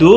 2